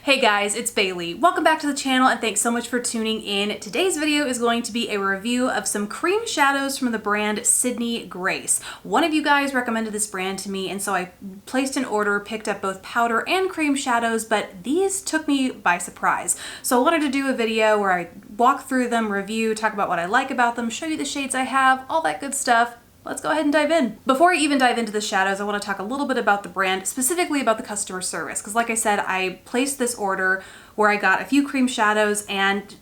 Hey guys, it's Bailey. Welcome back to the channel and thanks so much for tuning in. Today's video is going to be a review of some cream shadows from the brand Sydney Grace. One of you guys recommended this brand to me and so I placed an order, picked up both powder and cream shadows, but these took me by surprise. So I wanted to do a video where I walk through them, review, talk about what I like about them, show you the shades I have, all that good stuff. Let's go ahead and dive in. Before I even dive into the shadows, I want to talk a little bit about the brand, specifically about the customer service. Because like I said, I placed this order where I got a few cream shadows and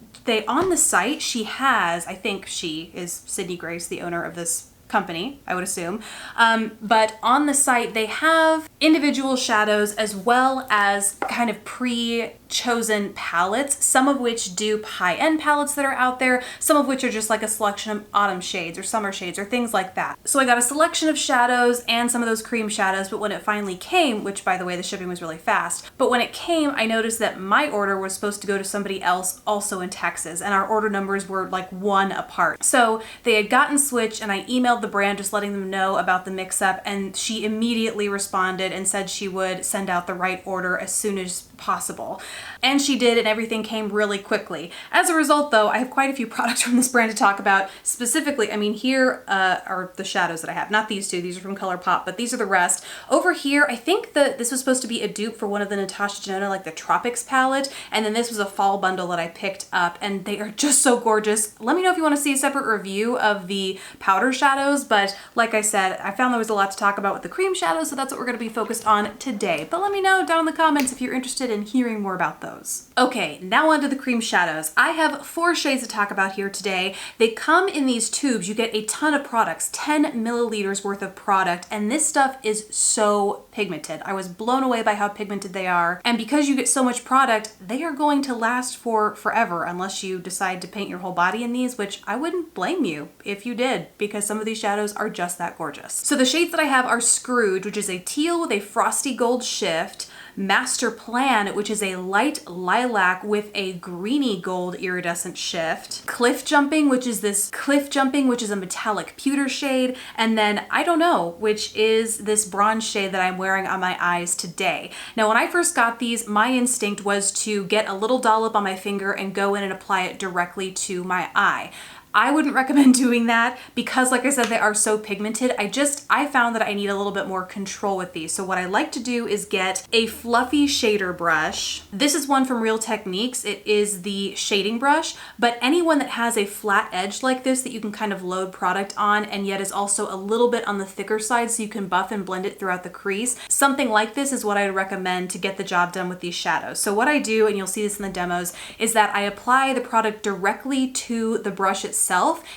on the site, she has, I think she is Sydney Grace, the owner of this company, I would assume. But on the site, they have individual shadows as well as kind of pre-chosen palettes, some of which dupe high-end palettes that are out there, some of which are just like a selection of autumn shades or summer shades or things like that. So I got a selection of shadows and some of those cream shadows, but when it finally came, which by the way, the shipping was really fast, but when it came, I noticed that my order was supposed to go to somebody else also in Texas, and our order numbers were like one apart. So they had gotten switched and I emailed the brand just letting them know about the mix-up, and she immediately responded and said she would send out the right order as soon as possible. And she did, and everything came really quickly. As a result though, I have quite a few products from this brand to talk about. Specifically, I mean, here are the shadows that I have. Not these two, these are from ColourPop, but these are the rest. Over here, I think that this was supposed to be a dupe for one of the Natasha Denona, like the Tropics palette, and then this was a fall bundle that I picked up, and they are just so gorgeous. Let me know if you want to see a separate review of the powder shadows, but like I said, I found there was a lot to talk about with the cream shadows, so that's what we're going to be focused on today. But let me know down in the comments if you're interested in hearing more about those. Okay, now onto the cream shadows. I have 4 shades to talk about here today. They come in these tubes. You get a ton of products, 10 milliliters worth of product, and this stuff is so pigmented. I was blown away by how pigmented they are, and because you get so much product, they are going to last for forever unless you decide to paint your whole body in these, which I wouldn't blame you if you did, because some of these shadows are just that gorgeous. So the shades that I have are Scrooge, which is a teal with a frosty gold shift, Master Plan, which is a light lilac with a greeny gold iridescent shift, Cliff Jumping, which is a metallic pewter shade, and then I Don't Know, which is this bronze shade that I'm wearing on my eyes today. Now, when I first got these, my instinct was to get a little dollop on my finger and go in and apply it directly to my eye. I wouldn't recommend doing that because, like I said, they are so pigmented. I found that I need a little bit more control with these. So what I like to do is get a fluffy shader brush. This is one from Real Techniques. It is the shading brush, but anyone that has a flat edge like this that you can kind of load product on and yet is also a little bit on the thicker side so you can buff and blend it throughout the crease. Something like this is what I would recommend to get the job done with these shadows. So what I do, and you'll see this in the demos, is that I apply the product directly to the brush itself,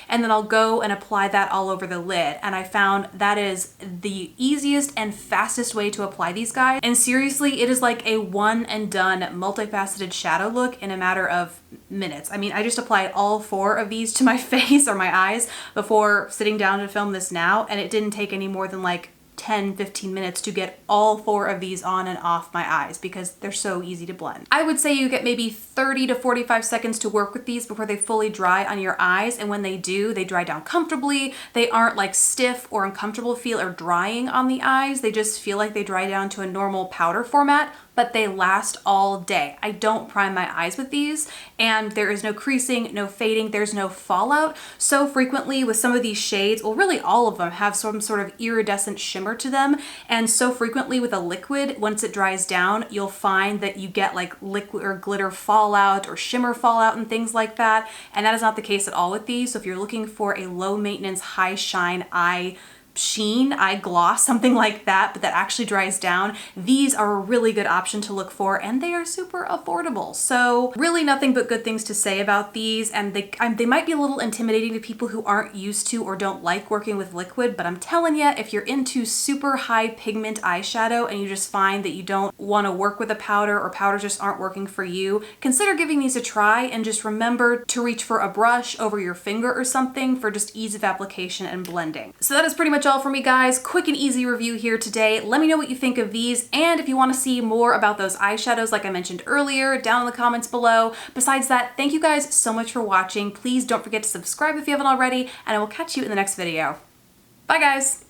and then I'll go and apply that all over the lid. And I found that is the easiest and fastest way to apply these guys. And seriously, it is like a one and done multifaceted shadow look in a matter of minutes. I mean, I just applied all 4 of these to my face or my eyes before sitting down to film this now, and it didn't take any more than like 10-15 minutes to get all 4 of these on and off my eyes because they're so easy to blend. I would say you get maybe 30 to 45 seconds to work with these before they fully dry on your eyes, and when they do, they dry down comfortably. They aren't like stiff or uncomfortable feel or drying on the eyes. They just feel like they dry down to a normal powder format, but they last all day. I don't prime my eyes with these, and there is no creasing, no fading, there's no fallout. So frequently with some of these shades, well, really all of them have some sort of iridescent shimmer to them, and so frequently with a liquid, once it dries down, you'll find that you get like liquid or glitter fallout or shimmer fallout and things like that, and that is not the case at all with these. So if you're looking for a low maintenance, high shine eye sheen, eye gloss, something like that, but that actually dries down, these are a really good option to look for, and they are super affordable. So really nothing but good things to say about these, and they might be a little intimidating to people who aren't used to or don't like working with liquid, but I'm telling you, if you're into super high pigment eyeshadow and you just find that you don't want to work with a powder or powders just aren't working for you, consider giving these a try, and just remember to reach for a brush over your finger or something for just ease of application and blending. So that is pretty much all for me, guys. Quick and easy review here today. Let me know what you think of these, and if you want to see more about those eyeshadows like I mentioned earlier, down in the comments below. Besides that, thank you guys so much for watching. Please don't forget to subscribe if you haven't already, and I will catch you in the next video. Bye, guys!